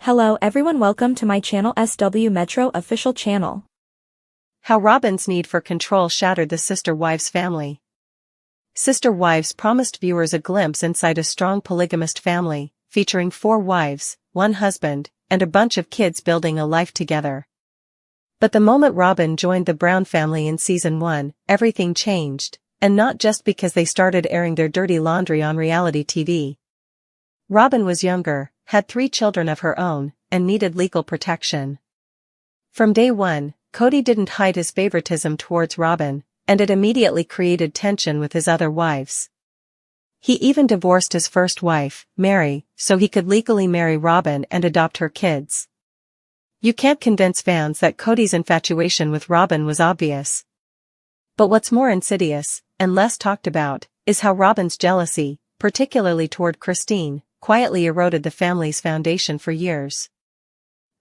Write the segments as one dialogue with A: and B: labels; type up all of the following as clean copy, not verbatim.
A: Hello everyone, welcome to my channel SW Metro official channel.
B: How Robyn's need for control shattered the Sister Wives family. Sister Wives promised viewers a glimpse inside a strong polygamist family, featuring 4 wives, 1 husband, and a bunch of kids building a life together. But the moment Robyn joined the Brown family in season 1, everything changed, and not just because they started airing their dirty laundry on reality TV. Robyn was younger, had 3 children of her own, and needed legal protection. From day one, Kody didn't hide his favoritism towards Robyn, and it immediately created tension with his other wives. He even divorced his first wife, Mary, so he could legally marry Robyn and adopt her kids. You can't convince fans that Kody's infatuation with Robyn was obvious. But what's more insidious, and less talked about, is how Robyn's jealousy, particularly toward Christine, quietly eroded the family's foundation for years.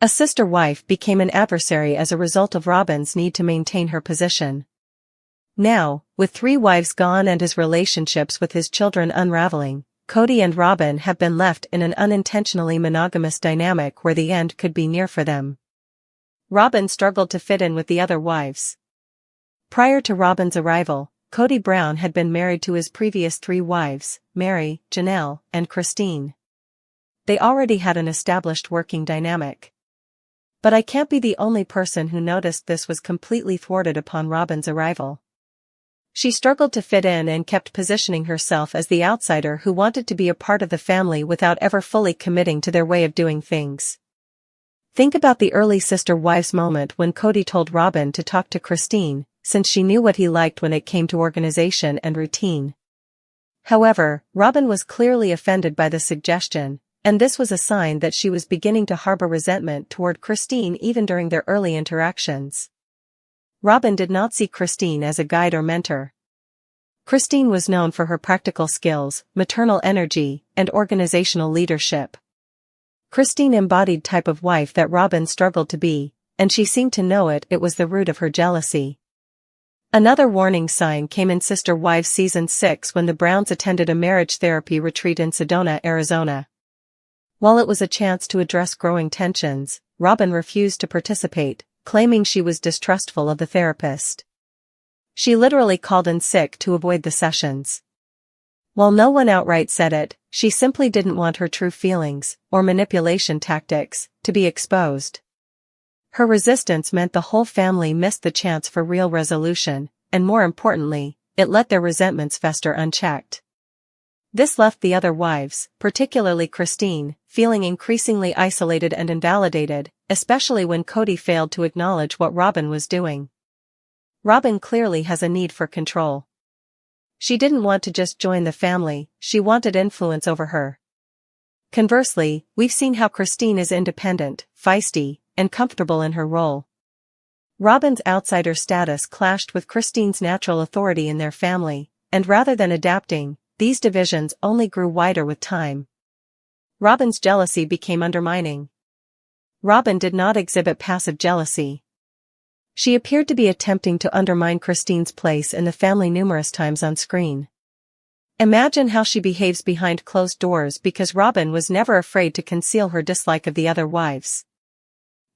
B: A sister wife became an adversary as a result of Robyn's need to maintain her position. Now, with 3 wives gone and his relationships with his children unraveling, Kody and Robyn have been left in an unintentionally monogamous dynamic where the end could be near for them. Robyn struggled to fit in with the other wives. Prior to Robyn's arrival, Kody Brown had been married to his previous 3 wives, Mary, Janelle, and Christine. They already had an established working dynamic. But I can't be the only person who noticed this was completely thwarted upon Robyn's arrival. She struggled to fit in and kept positioning herself as the outsider who wanted to be a part of the family without ever fully committing to their way of doing things. Think about the early Sister Wives moment when Kody told Robyn to talk to Christine, since she knew what he liked when it came to organization and routine. However, Robyn was clearly offended by the suggestion, and this was a sign that she was beginning to harbor resentment toward Christine even during their early interactions. Robyn did not see Christine as a guide or mentor. Christine was known for her practical skills, maternal energy, and organizational leadership. Christine embodied the type of wife that Robyn struggled to be, and she seemed to know it. It was the root of her jealousy. Another warning sign came in Sister Wives season 6 when the Browns attended a marriage therapy retreat in Sedona, Arizona. While it was a chance to address growing tensions, Robyn refused to participate, claiming she was distrustful of the therapist. She literally called in sick to avoid the sessions. While no one outright said it, she simply didn't want her true feelings, or manipulation tactics, to be exposed. Her resistance meant the whole family missed the chance for real resolution, and more importantly, it let their resentments fester unchecked. This left the other wives, particularly Christine, feeling increasingly isolated and invalidated, especially when Kody failed to acknowledge what Robyn was doing. Robyn clearly has a need for control. She didn't want to just join the family, she wanted influence over her. Conversely, we've seen how Christine is independent, feisty, and comfortable in her role. Robyn's outsider status clashed with Christine's natural authority in their family, and rather than adapting, these divisions only grew wider with time. Robyn's jealousy became undermining. Robyn did not exhibit passive jealousy. She appeared to be attempting to undermine Christine's place in the family numerous times on screen. Imagine how she behaves behind closed doors because Robyn was never afraid to conceal her dislike of the other wives.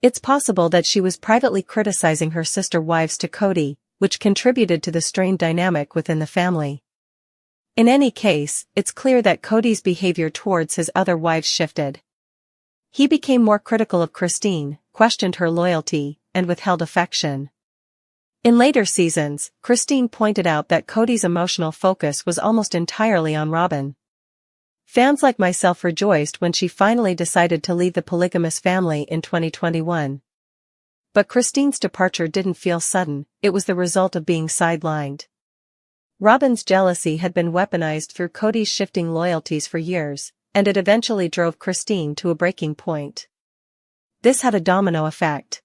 B: It's possible that she was privately criticizing her sister wives to Kody, which contributed to the strained dynamic within the family. In any case, it's clear that Kody's behavior towards his other wives shifted. He became more critical of Christine, questioned her loyalty, and withheld affection. In later seasons, Christine pointed out that Kody's emotional focus was almost entirely on Robyn. Fans like myself rejoiced when she finally decided to leave the polygamous family in 2021. But Christine's departure didn't feel sudden, it was the result of being sidelined. Robyn's jealousy had been weaponized through Kody's shifting loyalties for years, and it eventually drove Christine to a breaking point. This had a domino effect.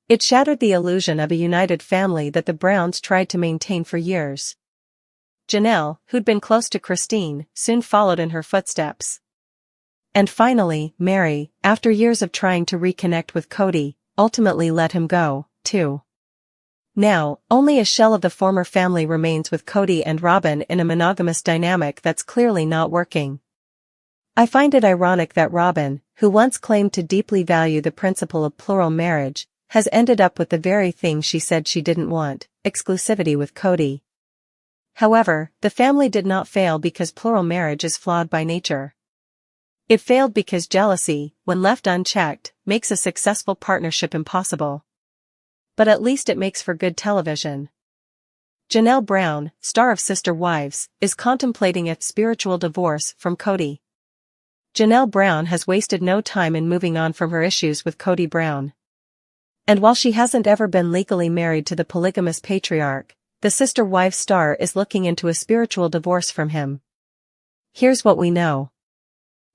B: It shattered the illusion of a united family that the Browns tried to maintain for years. Janelle, who'd been close to Christine, soon followed in her footsteps. And finally, Mary, after years of trying to reconnect with Kody, ultimately let him go, too. Now, only a shell of the former family remains with Kody and Robyn in a monogamous dynamic that's clearly not working. I find it ironic that Robyn, who once claimed to deeply value the principle of plural marriage, has ended up with the very thing she said she didn't want, exclusivity with Kody. However, the family did not fail because plural marriage is flawed by nature. It failed because jealousy, when left unchecked, makes a successful partnership impossible. But at least it makes for good television. Janelle Brown, star of Sister Wives, is contemplating a spiritual divorce from Kody. Janelle Brown has wasted no time in moving on from her issues with Kody Brown. And while she hasn't ever been legally married to the polygamous patriarch, the Sister Wives star is looking into a spiritual divorce from him. Here's what we know.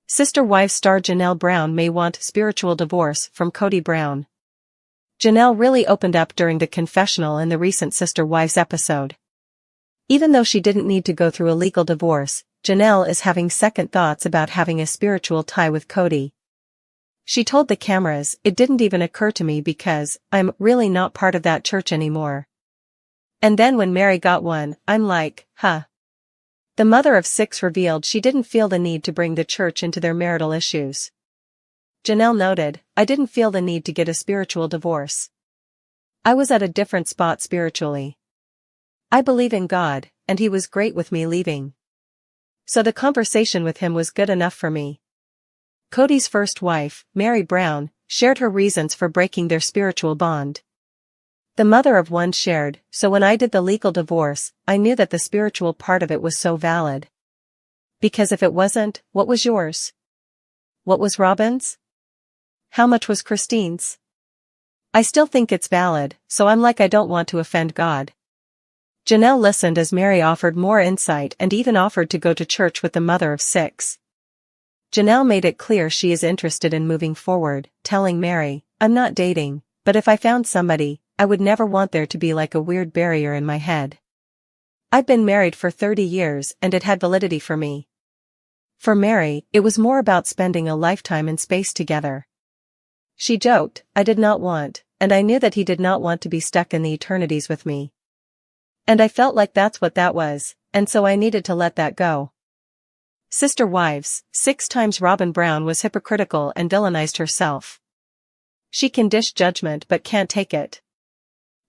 B: Sister Wives star Janelle Brown may want spiritual divorce from Kody Brown. Janelle really opened up during the confessional in the recent Sister Wives episode. Even though she didn't need to go through a legal divorce, Janelle is having second thoughts about having a spiritual tie with Kody. She told the cameras, "It didn't even occur to me because I'm really not part of that church anymore. And then when Mary got one, I'm like, huh." The mother of 6 revealed she didn't feel the need to bring the church into their marital issues. Janelle noted, "I didn't feel the need to get a spiritual divorce. I was at a different spot spiritually. I believe in God, and He was great with me leaving. So the conversation with Him was good enough for me." Kody's first wife, Mary Brown, shared her reasons for breaking their spiritual bond. The mother of one shared, "So when I did the legal divorce, I knew that the spiritual part of it was so valid. Because if it wasn't, what was yours? What was Robin's? How much was Christine's? I still think it's valid, so I'm like I don't want to offend God." Janelle listened as Mary offered more insight and even offered to go to church with the mother of 6. Janelle made it clear she is interested in moving forward, telling Mary, "I'm not dating, but if I found somebody, I would never want there to be like a weird barrier in my head. I've been married for 30 years and it had validity for me." For Mary, it was more about spending a lifetime in space together. She joked, "I did not want, and I knew that he did not want to be stuck in the eternities with me. And I felt like that's what that was, and so I needed to let that go." Sister Wives, 6 times Robin Brown was hypocritical and villainized herself. She can dish judgment but can't take it.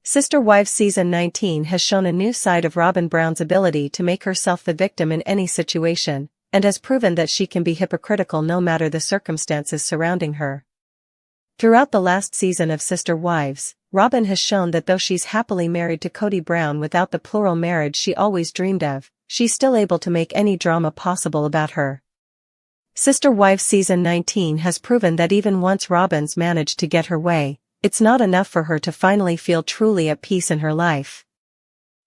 B: Sister Wives Season 19 has shown a new side of Robin Brown's ability to make herself the victim in any situation, and has proven that she can be hypocritical no matter the circumstances surrounding her. Throughout the last season of Sister Wives, Robin has shown that though she's happily married to Kody Brown without the plural marriage she always dreamed of, she's still able to make any drama possible about her. Sister Wives Season 19 has proven that even once Robin's managed to get her way, it's not enough for her to finally feel truly at peace in her life.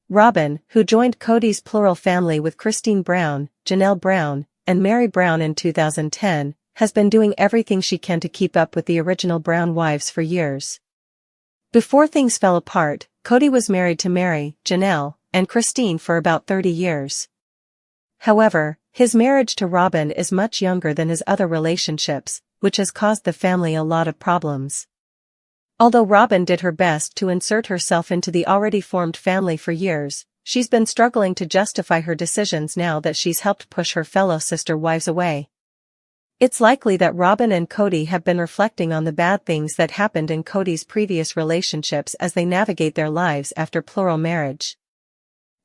B: Robin, who joined Kody's plural family with Christine Brown, Janelle Brown, and Mary Brown in 2010, has been doing everything she can to keep up with the original Brown wives for years. Before things fell apart, Kody was married to Mary, Janelle, and Christine for about 30 years. However, his marriage to Robin is much younger than his other relationships, which has caused the family a lot of problems. Although Robin did her best to insert herself into the already formed family for years, she's been struggling to justify her decisions now that she's helped push her fellow sister wives away. It's likely that Robin and Kody have been reflecting on the bad things that happened in Kody's previous relationships as they navigate their lives after plural marriage.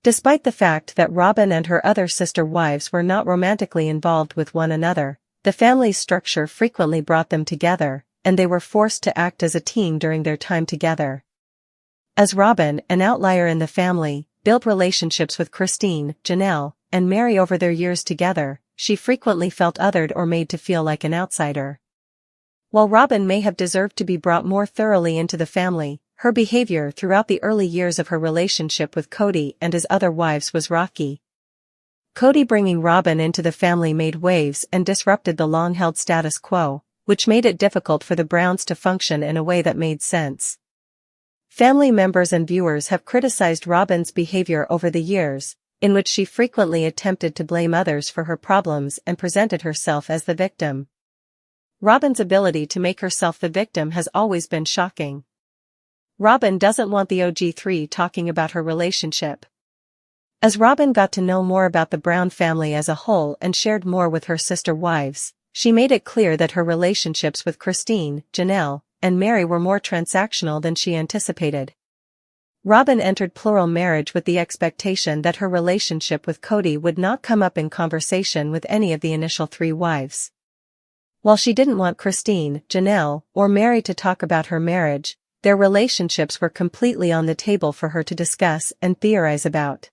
B: Despite the fact that Robin and her other sister wives were not romantically involved with one another, the family's structure frequently brought them together, and they were forced to act as a team during their time together. As Robin, an outlier in the family, built relationships with Christine, Janelle, and Mary over their years together, she frequently felt othered or made to feel like an outsider. While Robin may have deserved to be brought more thoroughly into the family, her behavior throughout the early years of her relationship with Kody and his other wives was rocky. Kody bringing Robin into the family made waves and disrupted the long-held status quo, which made it difficult for the Browns to function in a way that made sense. Family members and viewers have criticized Robin's behavior over the years, in which she frequently attempted to blame others for her problems and presented herself as the victim. Robin's ability to make herself the victim has always been shocking. Robin doesn't want the OG3 talking about her relationship. As Robin got to know more about the Brown family as a whole and shared more with her sister wives, she made it clear that her relationships with Christine, Janelle, and Mary were more transactional than she anticipated. Robyn entered plural marriage with the expectation that her relationship with Kody would not come up in conversation with any of the initial 3 wives. While she didn't want Christine, Janelle, or Mary to talk about her marriage, their relationships were completely on the table for her to discuss and theorize about.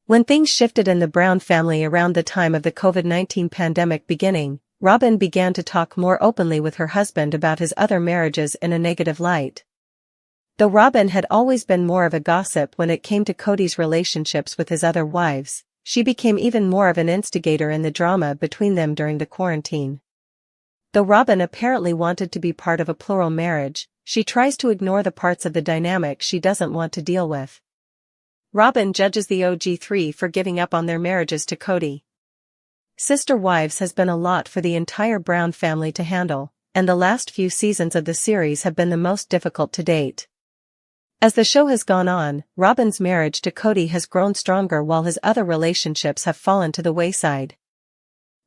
B: When things shifted in the Brown family around the time of the COVID-19 pandemic beginning, Robyn began to talk more openly with her husband about his other marriages in a negative light. Though Robyn had always been more of a gossip when it came to Kody's relationships with his other wives, she became even more of an instigator in the drama between them during the quarantine. Though Robyn apparently wanted to be part of a plural marriage, she tries to ignore the parts of the dynamic she doesn't want to deal with. Robyn judges the OG3 for giving up on their marriages to Kody. Sister Wives has been a lot for the entire Brown family to handle, and the last few seasons of the series have been the most difficult to date. As the show has gone on, Robyn's marriage to Kody has grown stronger while his other relationships have fallen to the wayside.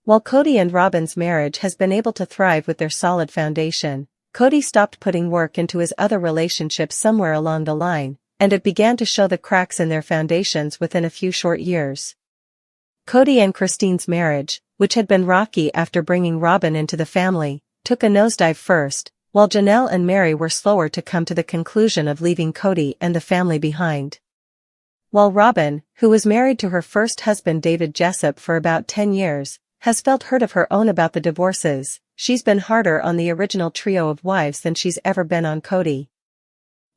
B: While Kody and Robyn's marriage has been able to thrive with their solid foundation, Kody stopped putting work into his other relationships somewhere along the line, and it began to show the cracks in their foundations within a few short years. Kody and Christine's marriage, which had been rocky after bringing Robyn into the family, took a nosedive first, while Janelle and Mary were slower to come to the conclusion of leaving Kody and the family behind. While Robyn, who was married to her first husband David Jessup for about 10 years, has felt hurt of her own about the divorces, she's been harder on the original trio of wives than she's ever been on Kody.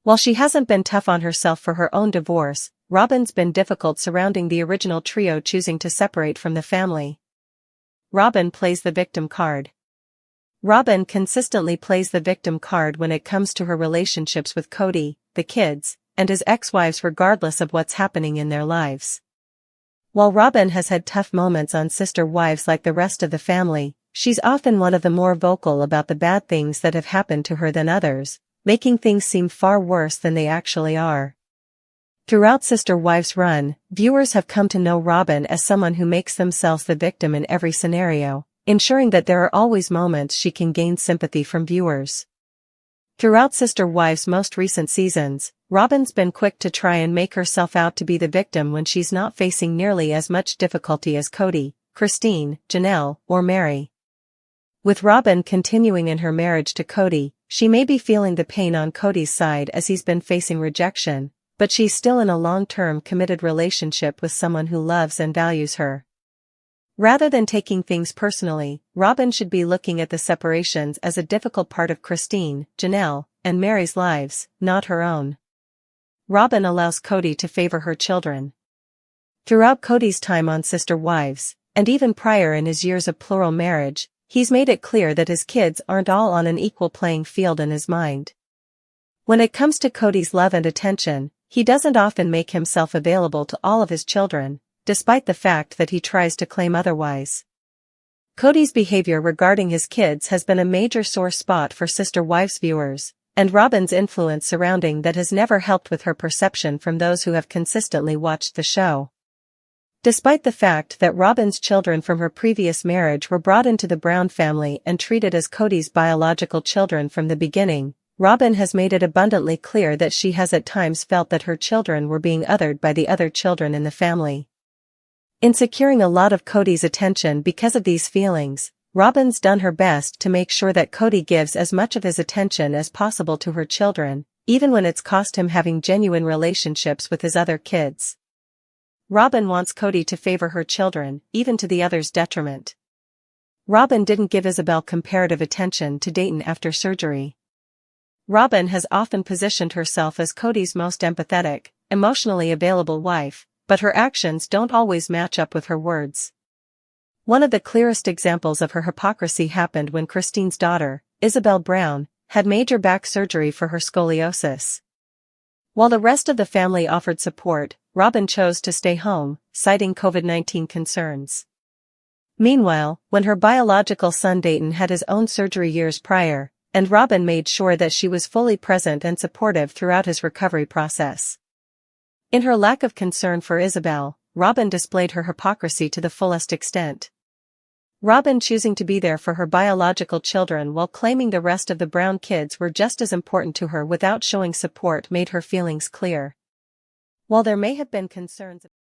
B: While she hasn't been tough on herself for her own divorce, Robyn's been difficult surrounding the original trio choosing to separate from the family. Robyn plays the victim card. Robyn consistently plays the victim card when it comes to her relationships with Kody, the kids, and his ex-wives regardless of what's happening in their lives. While Robyn has had tough moments on Sister Wives like the rest of the family, she's often one of the more vocal about the bad things that have happened to her than others, making things seem far worse than they actually are. Throughout Sister Wives' run, viewers have come to know Robyn as someone who makes themselves the victim in every scenario, ensuring that there are always moments she can gain sympathy from viewers. Throughout Sister Wives' most recent seasons, Robyn's been quick to try and make herself out to be the victim when she's not facing nearly as much difficulty as Kody, Christine, Janelle, or Mary. With Robyn continuing in her marriage to Kody, she may be feeling the pain on Kody's side as he's been facing rejection, but she's still in a long-term committed relationship with someone who loves and values her. Rather than taking things personally, Robyn should be looking at the separations as a difficult part of Christine, Janelle, and Mary's lives, not her own. Robyn allows Kody to favor her children. Throughout Kody's time on Sister Wives, and even prior in his years of plural marriage, he's made it clear that his kids aren't all on an equal playing field in his mind. When it comes to Kody's love and attention, he doesn't often make himself available to all of his children, despite the fact that he tries to claim otherwise. Kody's behavior regarding his kids has been a major sore spot for Sister Wives viewers, and Robyn's influence surrounding that has never helped with her perception from those who have consistently watched the show. Despite the fact that Robyn's children from her previous marriage were brought into the Brown family and treated as Kody's biological children from the beginning, Robyn has made it abundantly clear that she has at times felt that her children were being othered by the other children in the family. In securing a lot of Kody's attention because of these feelings, Robyn's done her best to make sure that Kody gives as much of his attention as possible to her children, even when it's cost him having genuine relationships with his other kids. Robyn wants Kody to favor her children, even to the others' detriment. Robyn didn't give Isabel comparative attention to Dayton after surgery. Robyn has often positioned herself as Kody's most empathetic, emotionally available wife, but her actions don't always match up with her words. One of the clearest examples of her hypocrisy happened when Christine's daughter, Isabel Brown, had major back surgery for her scoliosis. While the rest of the family offered support, Robyn chose to stay home, citing COVID-19 concerns. Meanwhile, when her biological son Dayton had his own surgery years prior, and Robyn made sure that she was fully present and supportive throughout his recovery process. In her lack of concern for Isabel, Robyn displayed her hypocrisy to the fullest extent. Robin choosing to be there for her biological children while claiming the rest of the Brown kids were just as important to her without showing support made her feelings clear. While there may have been concerns